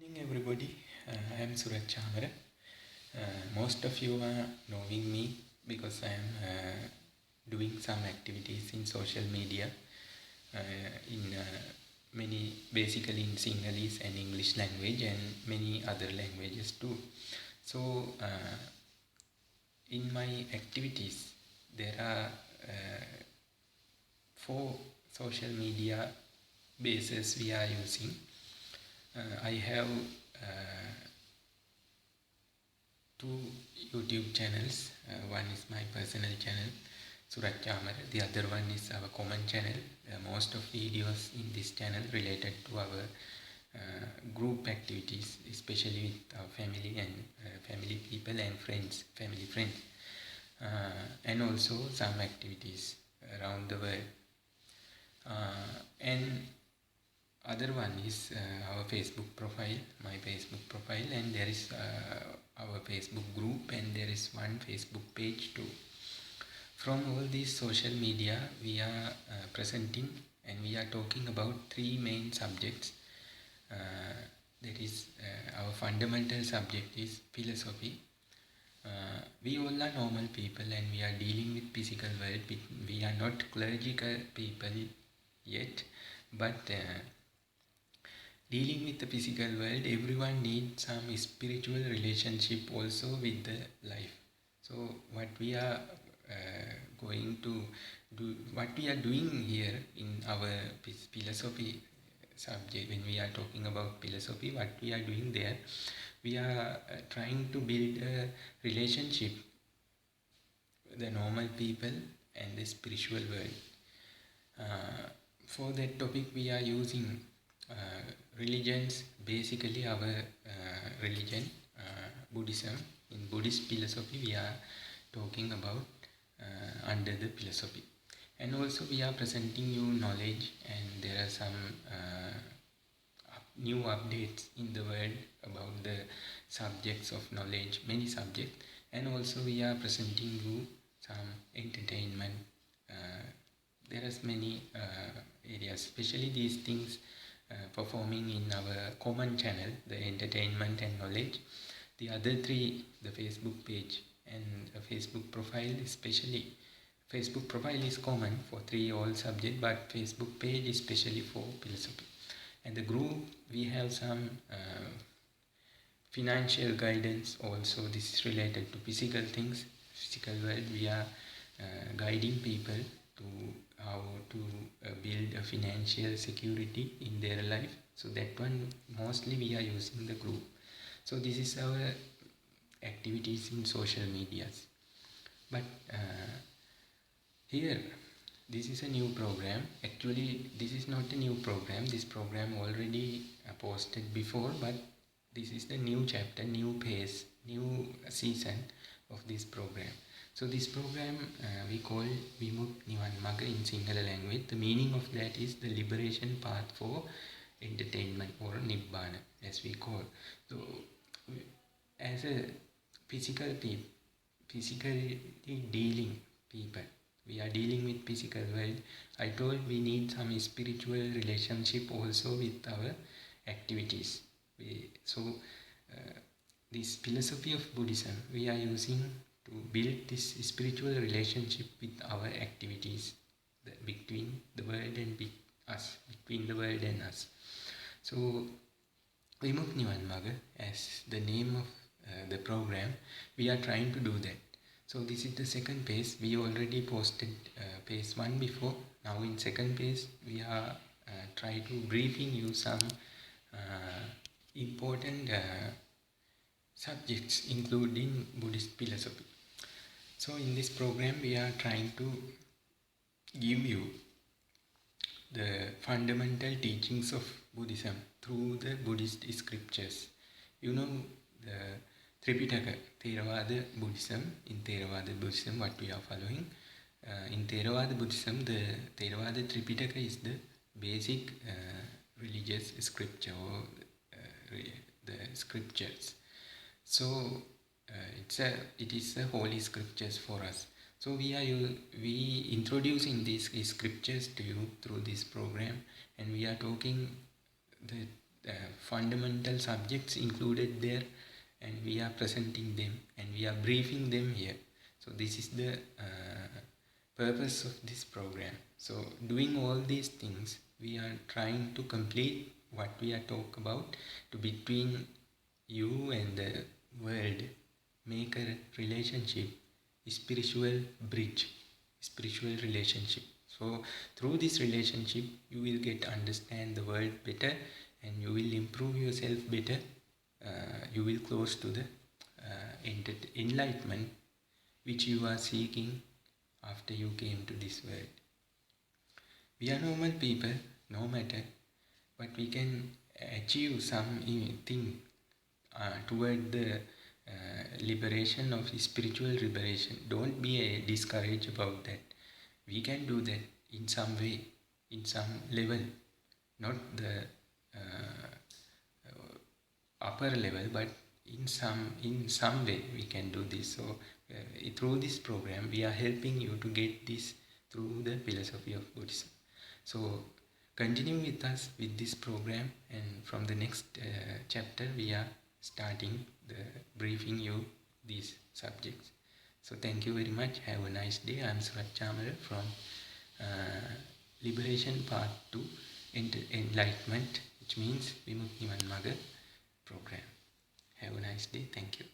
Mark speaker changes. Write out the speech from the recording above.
Speaker 1: Morning everybody, I am Suraj Chamara. Most of you are knowing me because I am doing some activities in social media in basically in Sinhalese and English language and many other languages too. So in my activities there are four social media bases we are using. I have two YouTube channels. One is my personal channel, Suraj Chamara. The other one is our common channel. Most of videos in this channel related to our group activities, especially with our family and family people and friends, family friends, and also some activities around the world. And other one is our Facebook profile, my Facebook profile, and there is our Facebook group, and there is one Facebook page too. From all these social media we are presenting and we are talking about three main subjects. That is our fundamental subject is philosophy. We all are normal people and we are dealing with physical world. We are not clerical people yet, but dealing with the physical world, everyone needs some spiritual relationship also with the life. So what we are going to do, what we are doing here in our philosophy subject, when we are talking about philosophy, what we are doing there, we are trying to build a relationship with the normal people and the spiritual world. For that topic we are using religions, basically our religion, Buddhism. In Buddhist philosophy we are talking about under the philosophy, and also we are presenting you knowledge, and there are some new updates in the world about the subjects of knowledge, many subjects, and also we are presenting you some entertainment. There are many areas, especially these things performing in our common channel, the entertainment and knowledge. The other three, the Facebook page and a Facebook profile, especially Facebook profile is common for three all subject, but Facebook page is especially for philosophy. And the group, we have some financial guidance also. This is related to physical things, physical world. We are guiding people to how to build a financial security in their life. So that one mostly we are using the group. So this is our activities in social medias. But here, this is a new program. Actually, this is not a new program. This program already posted before, but this is the new chapter, new phase, new season of this program. So this program we call Vimukthi Niwan Maga in Sinhala language. The meaning of that is the liberation path for entertainment, or Nibbana as we call. So as a physically dealing people, we are dealing with physical world. I told we need some spiritual relationship also with our activities. This philosophy of Buddhism we are using to build this spiritual relationship with our activities, between the world and us, between the world and us. So Vimukthi Niwan Maga, as the name of the program, we are trying to do that. So this is the second phase. We already posted phase 1 before. Now in second phase we are try to briefing you some important subjects including Buddhist philosophy. So in this program we are trying to give you the fundamental teachings of Buddhism through the Buddhist scriptures. You know the Tripitaka, Theravada Buddhism. In Theravada Buddhism, what we are following, in Theravada Buddhism, the Theravada Tripitaka is the basic religious scripture, or the scriptures. So it is a holy scriptures for us. So we introducing these scriptures to you through this program, and we are talking the fundamental subjects included there, and we are presenting them and we are briefing them here. So this is the purpose of this program. So doing all these things, we are trying to complete what we are talk about, to between you and the world make a relationship, spiritual bridge, spiritual relationship. So through this relationship you will get understand the world better, and you will improve yourself better. You will close to the enlightenment which you are seeking after you came to this world. We are normal people, no matter, but we can achieve something toward the liberation of spiritual liberation. Don't be discouraged about that. We can do that in some way, in some level, not the upper level, but in some way we can do this. So through this program we are helping you to get this through the philosophy of Buddhism. So continue with us with this program, and from the next chapter we are starting the briefing you these subjects. So thank you very much. Have a nice day. I am Surat Chamara from Liberation Part 2 Enlightenment, which means Vimukti Niwan Magga program. Have a nice day. Thank you.